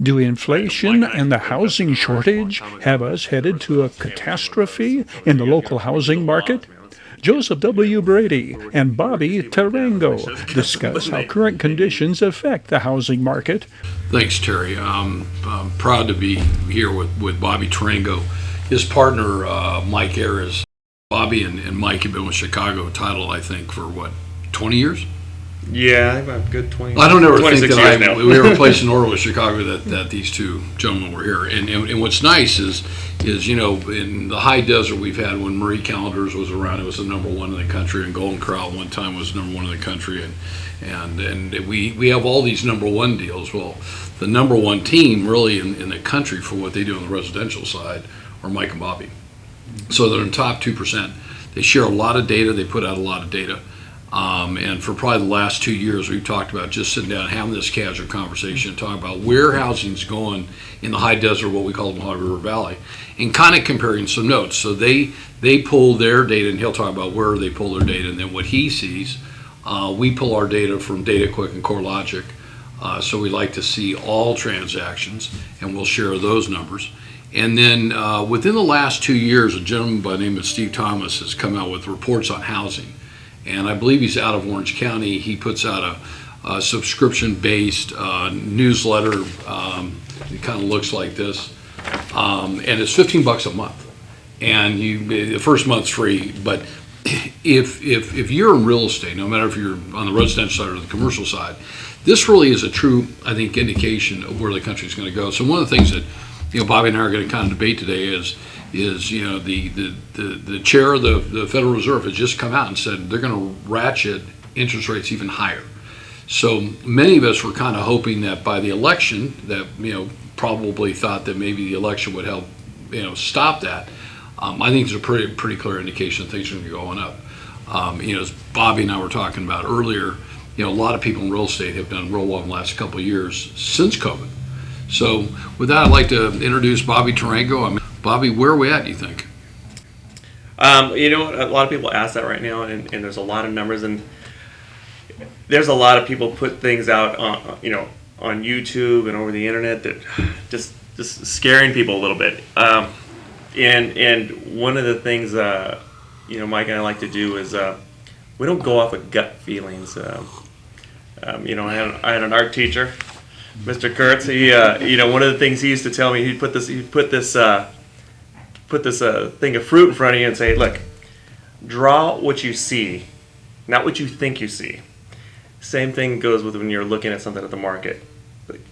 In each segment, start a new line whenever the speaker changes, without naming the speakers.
Do inflation and the housing shortage have us headed to a catastrophe in the local housing market? Joseph W. Brady and Bobby Tarango discuss how current conditions affect the housing market.
Thanks, Terry. I'm proud to be here with Bobby Tarango. His partner, Mike Ayres. Bobby and Mike have been with Chicago Title, I think, for what, 20 years?
Yeah, about a good 20.
I don't ever think that
now.
we ever placed an order with Chicago that these two gentlemen were here. And what's nice is in the high desert we've had when Marie Callender's was around, it was the number one in the country, and Golden Corral one time was number one in the country, and we have all these number one deals. Well, the number one team really in the country for what they do on the residential side are Mike and Bobby. So they're in the top 2%. They share a lot of data. They put out a lot of data. And for probably the last 2 years, we've talked about just sitting down, having this casual conversation, and talking about where housing's going in the high desert, what we call the Mojave River Valley, and kind of comparing some notes. So they pull their data, and he'll talk about where they pull their data, and then what he sees. We pull our data from DataQuick and CoreLogic. So we like to see all transactions, and we'll share those numbers. And then within the last 2 years, a gentleman by the name of Steve Thomas has come out with reports on housing. And I believe he's out of Orange County. He puts out a subscription-based newsletter. It kind of looks like this, and it's $15 a month. And the first month's free. But if you're in real estate, no matter if you're on the residential side or the commercial side, this really is a true, I think, indication of where the country's going to go. So one of the things that Bobby and I are going to kind of debate today is the chair of the Federal Reserve has just come out and said they're going to ratchet interest rates even higher. So many of us were kind of hoping that by the election, that probably thought that maybe the election would help stop that. I think there's a pretty clear indication that things are going to be going up. As Bobby and I were talking about earlier, a lot of people in real estate have done real well in the last couple of years since COVID. So with that, I'd like to introduce Bobby Tarango. Bobby, where are we at, do you think?
A lot of people ask that right now, and there's a lot of numbers, and there's a lot of people put things out on YouTube and over the internet that just scaring people a little bit. And one of the things Mike and I like to do is we don't go off of gut feelings. I had an art teacher, Mr. Kurtz. He one of the things he used to tell me, he'd put this thing of fruit in front of you and say, look, draw what you see, not what you think you see. Same thing goes with when you're looking at something at the market.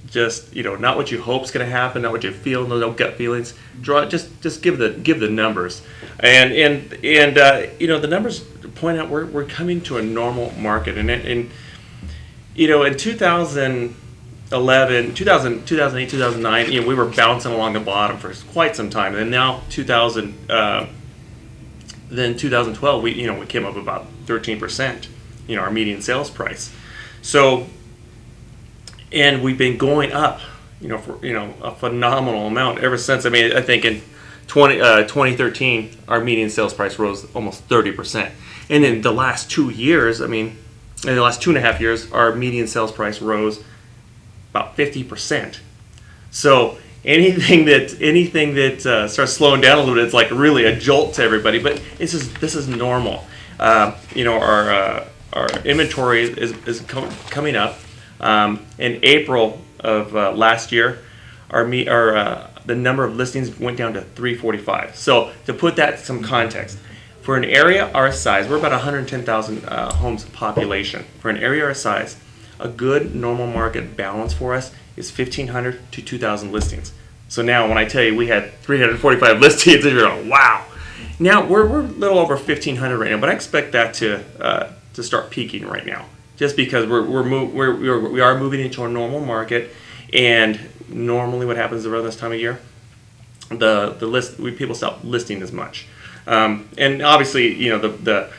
Just not what you hope's going to happen, not what you feel, no gut feelings. Draw, just give the numbers, and the numbers point out we're coming to a normal market, and in 2011, 2008, 2009, we were bouncing along the bottom for quite some time, and now 2012, we came up about 13%, our median sales price. So, and we've been going up, for a phenomenal amount ever since. I think in 2013, our median sales price rose almost 30%, and in the last 2 years, in the last 2.5 years, our median sales price rose about 50%. So anything that starts slowing down a little bit, it's like really a jolt to everybody. But this is normal. Our inventory is coming up. In April of last year, the number of listings went down to 345. So to put that in some context, for an area our size, we're about 110,000 homes population. For an area our size, a good normal market balance for us is 1,500 to 2,000 listings. So now when I tell you we had 345 listings, you're like, wow. Now we're a little over 1,500 right now, but I expect that to start peaking right now, just because we are moving into a normal market, and normally what happens around this time of year, people stop listing as much, and obviously the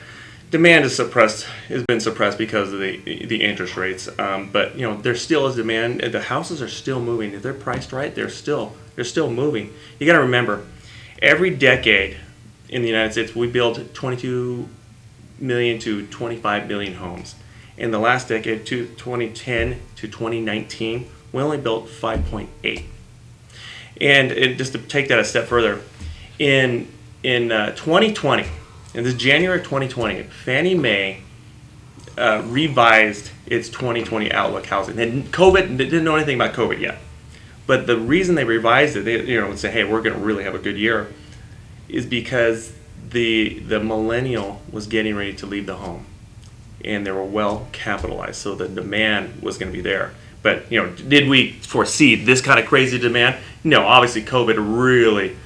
demand is has been suppressed because of the interest rates, but there still is demand. The houses are still moving. If they're priced right, they're still moving. You got to remember, every decade in the United States we build 22 million to 25 million homes. In the last decade, 2010 to 2019, We only built 5.8. And just to take that a step further, in 2020, in this January of 2020, Fannie Mae revised its 2020 outlook housing. And COVID, they didn't know anything about COVID yet. But the reason they revised it, they would say, hey, we're going to really have a good year, is because the millennial was getting ready to leave the home. And they were well capitalized, so the demand was going to be there. But, did we foresee this kind of crazy demand? No, obviously COVID really,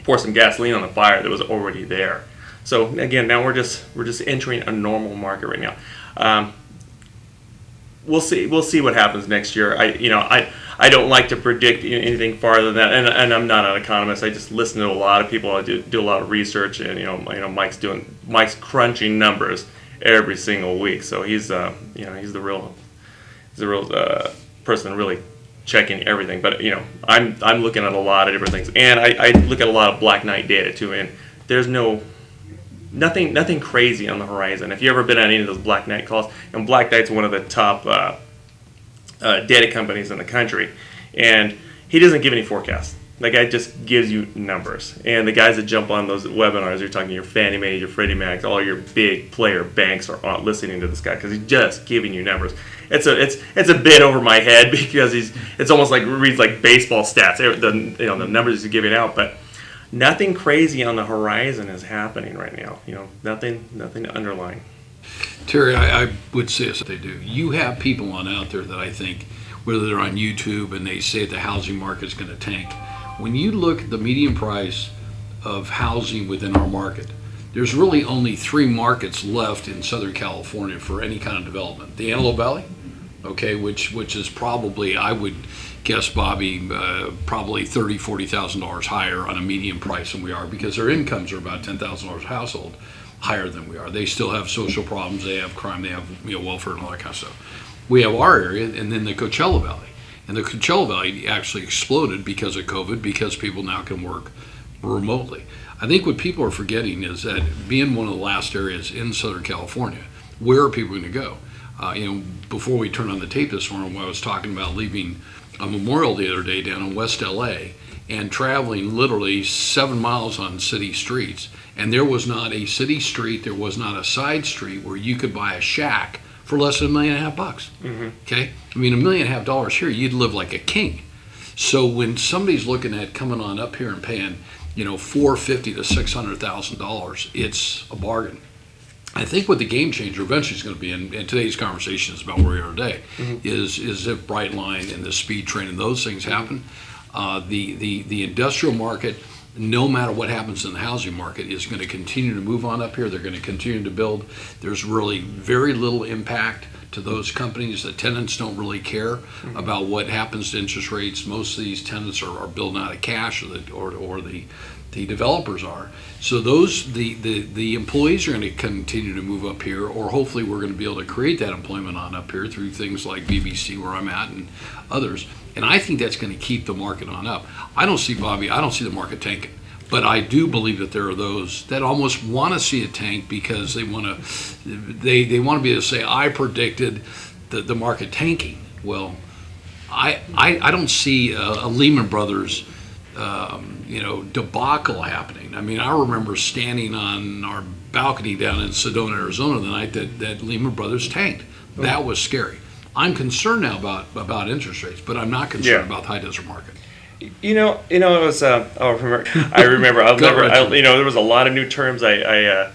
poured some gasoline on the fire that was already there. So again, now we're just entering a normal market right now. We'll see what happens next year. I don't like to predict anything farther than that, and I'm not an economist. I just listen to a lot of people. I do a lot of research, and Mike's crunching numbers every single week. So he's the real person really checking everything. But I'm looking at a lot of different things, and I look at a lot of black knight data too. And there's nothing crazy on the horizon. If you ever been on any of those black knight calls, and Black Knight's one of the top data companies in the country, and he doesn't give any forecasts. The guy just gives you numbers. And the guys that jump on those webinars, you're talking your Fannie Mae, your Freddie Mac, all your big player banks are listening to this guy because he's just giving you numbers. It's a bit over my head because it's almost like reads like baseball stats. The numbers he's giving out, but nothing crazy on the horizon is happening right now. Nothing underlying.
Terry, I would say that they do. You have people on out there that I think, whether they're on YouTube and they say the housing market is going to tank. When you look at the median price of housing within our market, there's really only 3 markets left in Southern California for any kind of development. The Antelope Valley, okay, which is probably, I would guess, Bobby, probably $30,000-$40,000 higher on a median price than we are, because their incomes are about $10,000 a household higher than we are. They still have social problems, they have crime, they have welfare and all that kind of stuff. We have our area, and then the Coachella Valley. And the Coachella Valley actually exploded because of COVID, because people now can work remotely. I think what people are forgetting is that being one of the last areas in Southern California, where are people going to go? Before we turned on the tape this morning, I was talking about leaving a Memorial the other day down in West LA and traveling literally 7 miles on city streets. And there was not a city street, there was not a side street where you could buy a shack for less than $1.5 million. Mm-hmm. Okay? I mean, $1.5 million here, you'd live like a king. So when somebody's looking at coming on up here and paying, $450,000 to $600,000, it's a bargain. I think what the game changer eventually is going to be, and today's conversation is about where we are today, mm-hmm. is if Brightline and the speed train and those things happen, the industrial market, no matter what happens in the housing market, is going to continue to move on up here. They're going to continue to build. There's really very little impact to those companies. The tenants don't really care mm-hmm. about what happens to interest rates. Most of these tenants are building out of cash, or the developers are. So the employees are going to continue to move up here, or hopefully we're going to be able to create that employment on up here through things like BBC, where I'm at, and others. And I think that's going to keep the market on up. I don't see the market tanking. But I do believe that there are those that almost want to see it tank because they want to be able to say, I predicted the market tanking. Well, I don't see a Lehman Brothers debacle happening. I mean, I remember standing on our balcony down in Sedona, Arizona, the night that Lehman Brothers tanked. That was scary. I'm concerned now about interest rates, but I'm not concerned about the high desert market.
It was. I remember. There was a lot of new terms I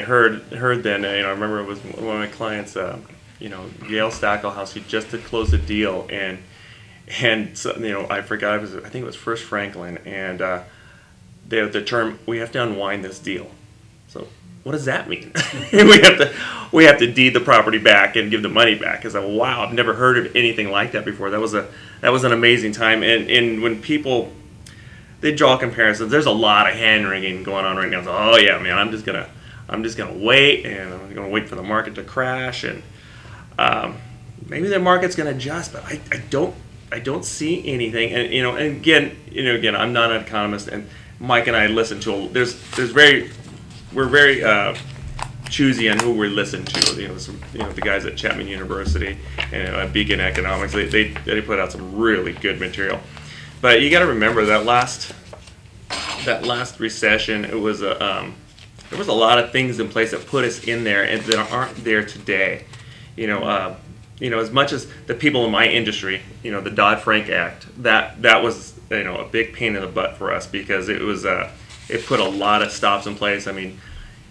heard then. I remember it was one of my clients. Gail Stacklehouse. He just had closed a deal, and so, I forgot. I think it was First Franklin, and the term, we have to unwind this deal. So what does that mean? we have to deed the property back and give the money back. It's like, wow, I've never heard of anything like that before. That was an amazing time. And when people, they draw comparisons, there's a lot of hand wringing going on right now. So, oh yeah, man, I'm just gonna wait, and I'm gonna wait for the market to crash, and maybe the market's gonna adjust, but I don't see anything. And again, I'm not an economist, and Mike and I listen to we're very choosy on who we listen to. The guys at Chapman University and Beacon Economics, they put out some really good material. But you got to remember that last recession, it was there was a lot of things in place that put us in there and that aren't there today. As much as the people in my industry, the Dodd-Frank Act, that was a big pain in the butt for us, because it put a lot of stops in place. I mean,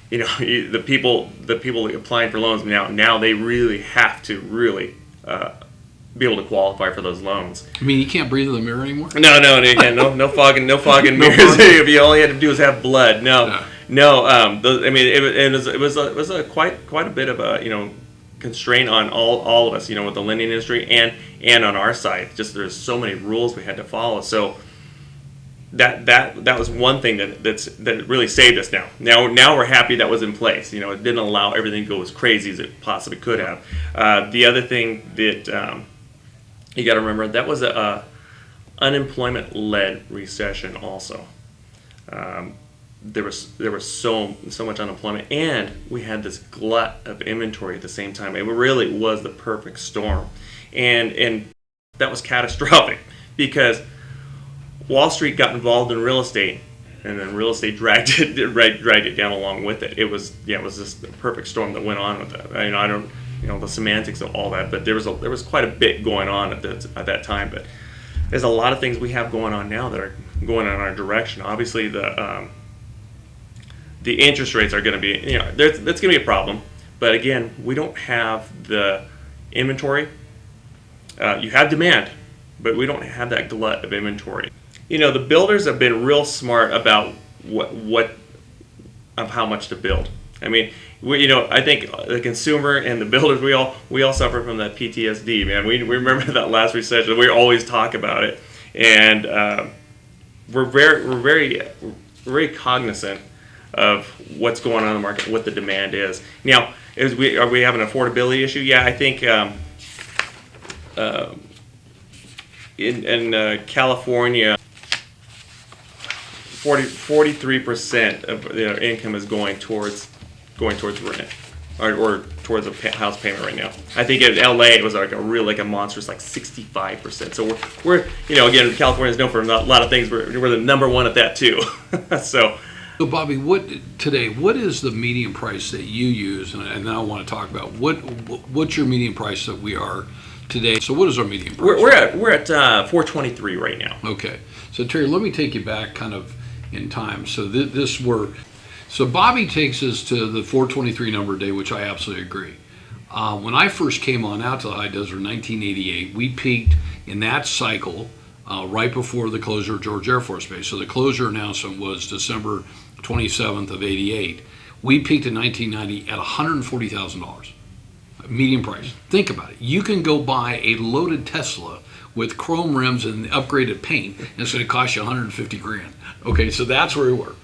the people applying for loans now they really have to be able to qualify for those loans.
I mean, you can't breathe in the mirror anymore?
No, no fogging mirrors. If you all you had to do was have blood. No. It was quite a bit of a constraint on all of us, with the lending industry and on our side. Just there's so many rules we had to follow. So that was one thing that really saved us. Now we're happy that was in place. It didn't allow everything to go as crazy as it possibly could have. The other thing that you got to remember, that was a unemployment-led recession also. There was so much unemployment, and we had this glut of inventory at the same time. It really was the perfect storm, and that was catastrophic, because Wall Street got involved in real estate, and then real estate dragged it down along with it. It was just the perfect storm that went on with it. I don't the semantics of all that, but there was quite a bit going on at that time. But there's a lot of things we have going on now that are going in our direction. Obviously, the interest rates are going to be, that's going to be a problem. But again, we don't have the inventory. You have demand, but we don't have that glut of inventory. The builders have been real smart about of how much to build. I mean, I think the consumer and the builders, we all suffer from that PTSD, man. We remember that last recession. We always talk about it, and we're very cognizant of what's going on in the market, what the demand is. Now, are we have an affordability issue? Yeah, I think in California, 43% of their income is going towards rent or towards a house payment right now. I think in LA it was like a monstrous 65%. So we're again, California is known for a lot of things. We're the number one at that too. So
Bobby, what is the median price that you use? And now I want to talk about what's your median price that we are today. So what is our median price?
We're at 423 right now.
Okay. So Terry, let me take you back kind of in time. So So Bobby takes us to the 423 number day, which I absolutely agree. When I first came on out to the High Desert in 1988, we peaked in that cycle right before the closure of George Air Force Base. So the closure announcement was December 27th of 88. We peaked in 1990 at $140,000 median price. Think about it. You can go buy a loaded Tesla with chrome rims and upgraded paint, and it's going to cost you $150,000. Okay, so that's where we were.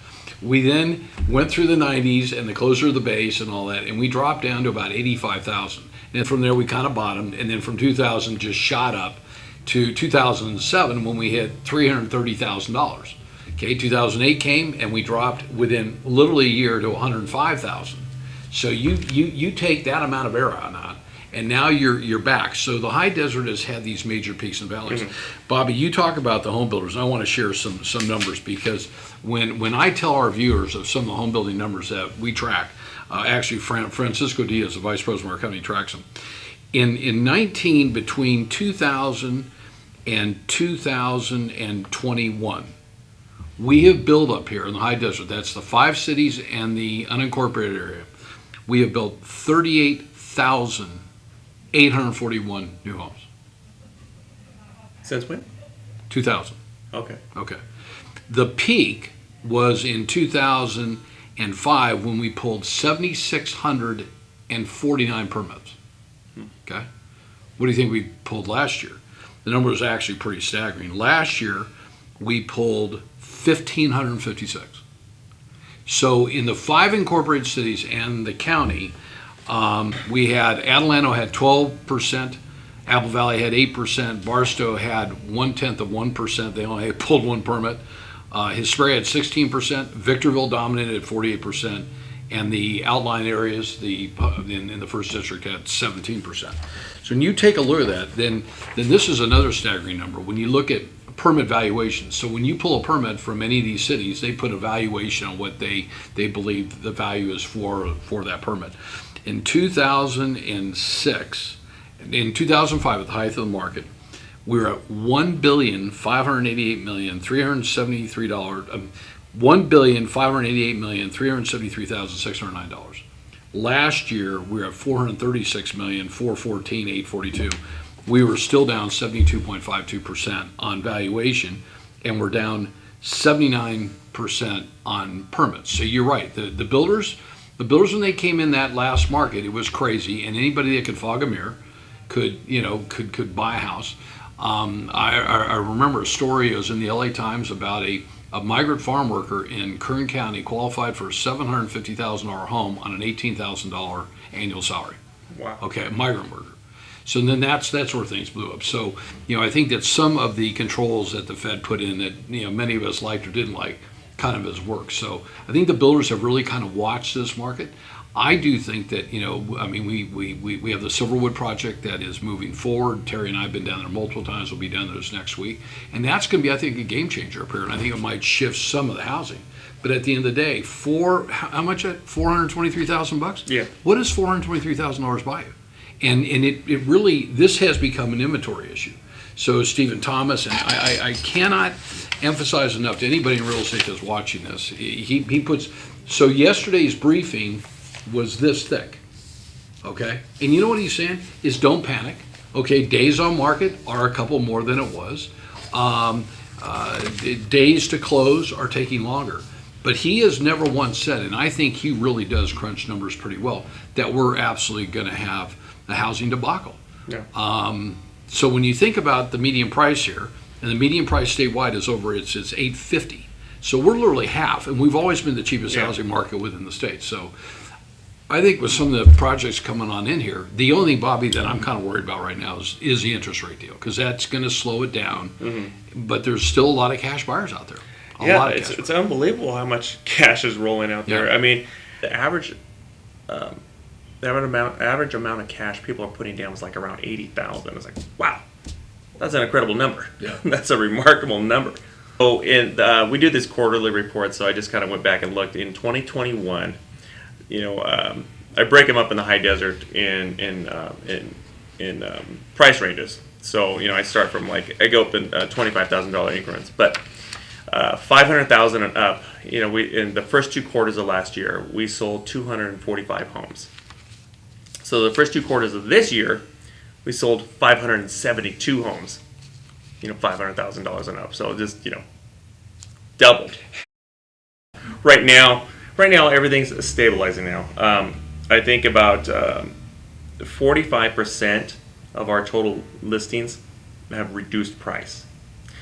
We then went through the 90s and the closure of the base and all that, and we dropped down to about 85,000. And from there we kind of bottomed, and then from 2000 just shot up to 2007 when we hit $330,000. Okay, 2008 came and we dropped within literally a year to 105,000. So you take that amount of air out, and now you're back. So the High Desert has had these major peaks and valleys. Mm-hmm. Bobby, you talk about the home builders, and I want to share some numbers, because when I tell our viewers of some of the home building numbers that we track, actually Francisco Diaz, the vice president of our company, tracks them. Between 2000 and 2021, we have built up here in the High Desert, that's the 5 cities and the unincorporated area, we have built 38,841 new homes.
Since when?
2000.
Okay.
The peak was in 2005 when we pulled 7,649 permits. Okay? What do you think we pulled last year? The number was actually pretty staggering. Last year, we pulled 1,556. So in the 5 incorporated cities and the county, we had Adelanto had 12%, Apple Valley had 8%, Barstow had 0.1%. They only pulled 1 permit. Hesperia had 16%, Victorville dominated at 48%, and the outlying areas, in the first district, had 17%. So when you take a look at that, then this is another staggering number. When you look at permit valuations, so when you pull a permit from any of these cities, they put a valuation on what they believe the value is for that permit. In 2006, in 2005, at the height of the market, we were at $1,588,373,609. Last year, we were at $436,414,842. We were still down 72.52% on valuation, and we're down 79% on permits. So you're right. The builders, when they came in that last market, it was crazy, and anybody that could fog a mirror could buy a house. I remember a story. It was in the LA Times about a migrant farm worker in Kern County qualified for a $750,000 home on an $18,000 annual salary.
Wow.
Okay, a migrant worker. So then that's where things blew up. So, I think that some of the controls that the Fed put in that, many of us liked or didn't like kind of has worked. So I think the builders have really kind of watched this market. I do think that, we have the Silverwood project that is moving forward. Terry and I have been down there multiple times. We'll be down there this next week. And that's going to be, I think, a game changer up here. And I think it might shift some of the housing. But at the end of the day, how much at $423,000?
Yeah.
What does $423,000 buy you? And it really, this has become an inventory issue. So Stephen Thomas, and I cannot emphasize enough to anybody in real estate that's watching this, he puts, so yesterday's briefing was this thick, okay? And you know what he's saying is don't panic, okay? Days on market are a couple more than it was. Days to close are taking longer. But he has never once said, and I think he really does crunch numbers pretty well, that we're absolutely going to have a housing debacle.
Yeah.
So when you think about the median price here, and the median price statewide is over, it's $850. So we're literally half, and we've always been the cheapest housing market within the state. So I think with some of the projects coming on in here, the only thing, Bobby, that I'm kind of worried about right now is the interest rate deal, because that's going to slow it down. Mm-hmm. But there's still a lot of cash buyers out there.
It's unbelievable how much cash is rolling out there.
Yeah.
I mean, the average amount of cash people are putting down was like around 80,000. It's like, wow, that's an incredible number.
Yeah.
That's a remarkable number. So we do this quarterly report, so I just kind of went back and looked. In 2021, I break them up in the high desert in price ranges. So I start from I go up in $25,000 increments, but 500,000 and up. We in the first 2 quarters of last year we sold 245 homes. So the first 2 quarters of this year we sold 572 homes. $500,000 and up. So just doubled. Right now everything's stabilizing now. I think about 45% of our total listings have reduced price.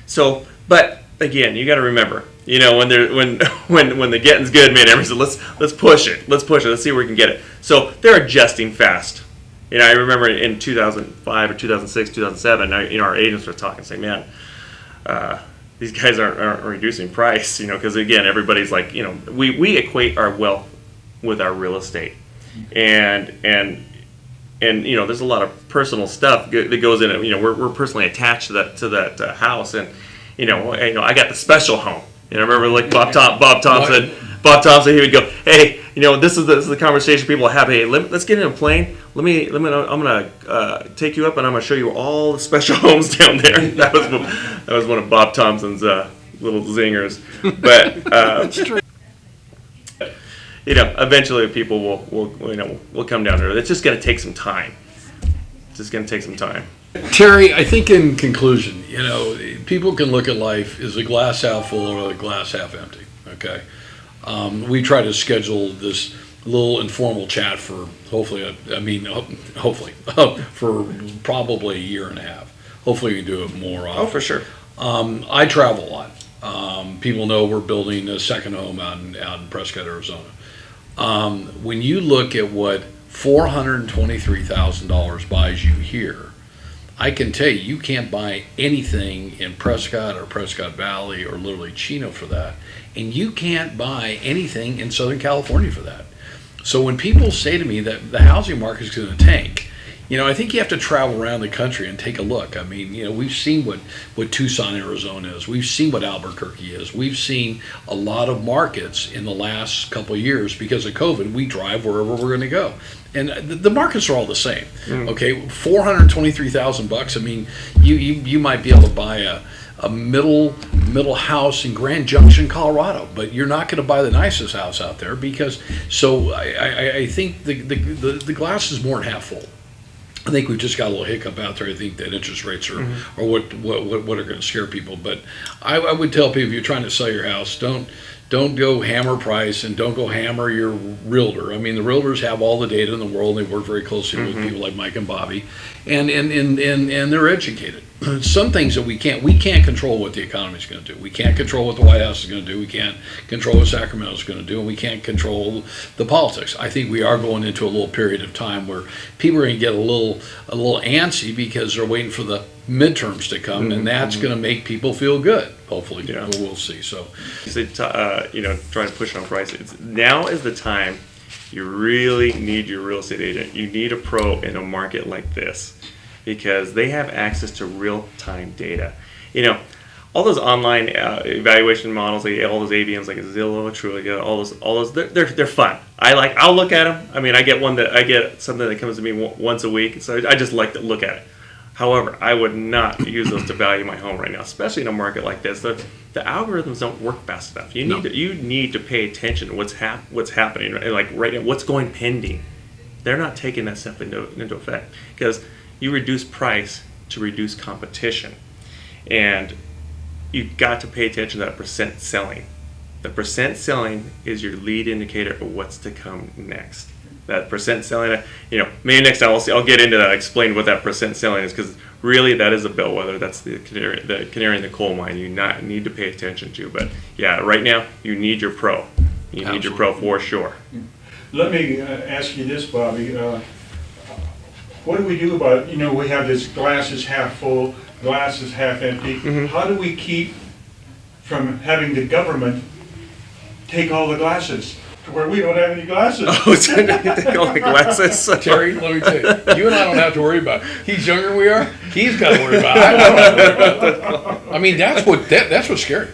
So, but again, you got to remember, when the getting's good, man, everybody said, let's push it, let's see where we can get it. So they're adjusting fast. I remember in 2005 or 2006, 2007, our agents were talking, saying, man, these guys aren't reducing price, because again, everybody's like, we equate our wealth with our real estate, and there's a lot of personal stuff that goes in it. We're personally attached to that house, and I got the special home. I remember Bob Thompson. Bob Thompson, he would go, hey, this is the conversation people have. Hey, let's get in a plane. I'm gonna take you up, and I'm gonna show you all the special homes down there. That was one of Bob Thompson's little zingers. But eventually people will come down there. It's just gonna take some time.
Terry, I think in conclusion, people can look at life as a glass half full or a glass half empty. Okay, we try to schedule this little informal chat for hopefully for probably a year and a half. Hopefully we can do it more often.
Oh, for sure.
I travel a lot. People know we're building a second home out in Prescott, Arizona. When you look at what $423,000 buys you here, I can tell you can't buy anything in Prescott or Prescott Valley or literally Chino for that. And you can't buy anything in Southern California for that. So when people say to me that the housing market is going to tank, I think you have to travel around the country and take a look. I mean, we've seen what Tucson, Arizona is. We've seen what Albuquerque is. We've seen a lot of markets in the last couple of years because of COVID. We drive wherever we're going to go. And the markets are all the same. Okay, $423,000. I mean, you might be able to buy a middle house in Grand Junction, Colorado, but you're not going to buy the nicest house out there because. So I think the glass is more than half full. I think we've just got a little hiccup out there. I think that interest rates are what are going to scare people. But I would tell people, if you're trying to sell your house, don't go hammer price and don't go hammer your realtor. I mean, the realtors have all the data in the world. And they work very closely with people like Mike and Bobby, and they're educated. Some things that we can't control what the economy is going to do. We can't control what the White House is going to do. We can't control what Sacramento is going to do, and we can't control the politics. I think we are going into a little period of time where people are going to get a little antsy because they're waiting for the midterms to come, and that's going to make people feel good. Hopefully, we'll see. So,
trying to push on price. Now is the time you really need your real estate agent. You need a pro in a market like this, because they have access to real-time data. All those online evaluation models, all those AVMs like Zillow, Trulia, all those, they're fun. I'll look at them. I mean, I get something that comes to me once a week, so I just like to look at it. However, I would not use those to value my home right now, especially in a market like this. The algorithms don't work fast enough. You need to pay attention to what's happening, like right now, what's going pending. They're not taking that stuff into effect because you reduce price to reduce competition. And you've got to pay attention to that percent selling. The percent selling is your lead indicator of what's to come next. That percent selling, maybe next time I'll get into that, explain what that percent selling is, because really that is a bellwether. That's the canary in the coal mine you need to pay attention to. But yeah, right now you need your pro. You need your pro for sure.
Let me ask you this, Bobby. What do we do about, we have this glass is half full, glass is half empty. How do we keep from having the government take all the glasses to where we don't have any glasses?
Oh, so take all the glasses?
Terry, let me tell you, you and I don't have to worry about it. He's younger than we are. He's got to worry about it. I don't have to worry about it. I mean, that's what's scary.